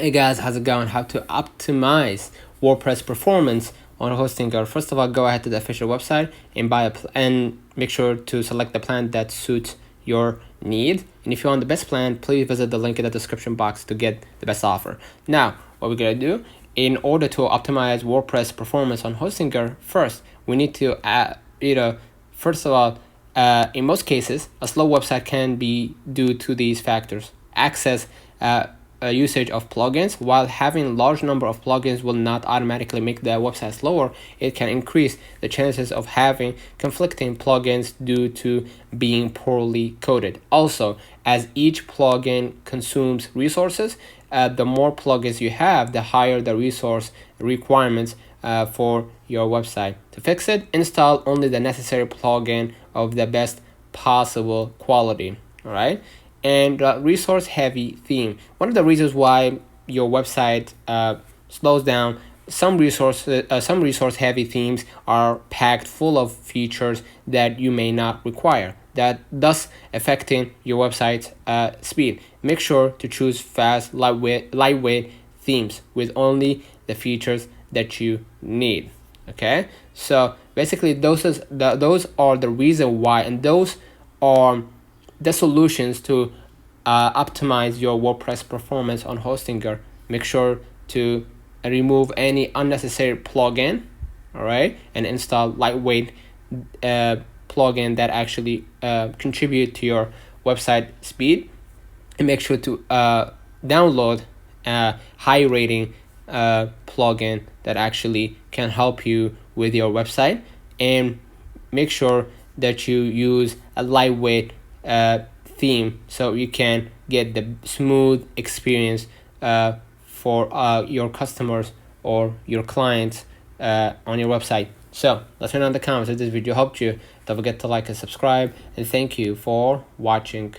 Hey guys, how's it going? How to optimize WordPress performance on Hostinger. First of all, go ahead to the official website and buy and make sure to select the plan that suits your need. And if you want the best plan, please visit the link in the description box to get the best offer. Now, what we're gonna do in order to optimize WordPress performance on Hostinger, first we need to first of all, in most cases, a slow website can be due to these factors. Access. Usage of plugins. While having large number of plugins will not automatically make the website slower, it can increase the chances of having conflicting plugins due to being poorly coded. Also, as each plugin consumes resources, the more plugins you have, the higher the resource requirements for your website. To fix it, install only the necessary plugin of the best possible quality. All right. And resource heavy theme. One of the reasons why your website slows down, some resource heavy themes are packed full of features that you may not require, that thus affecting your website's speed. Make sure to choose fast, lightweight themes with only the features that you need. Okay, so basically those are the reason why, and those are the solutions to optimize your WordPress performance on Hostinger. Make sure to remove any unnecessary plugin, all right, and install lightweight plugin that actually contribute to your website speed, and make sure to download a high rating plugin that actually can help you with your website, and make sure that you use a lightweight theme so you can get the smooth experience for your customers or your clients on your website. So let's know in the comments if this video helped you. Don't forget to like and subscribe, and thank you for watching.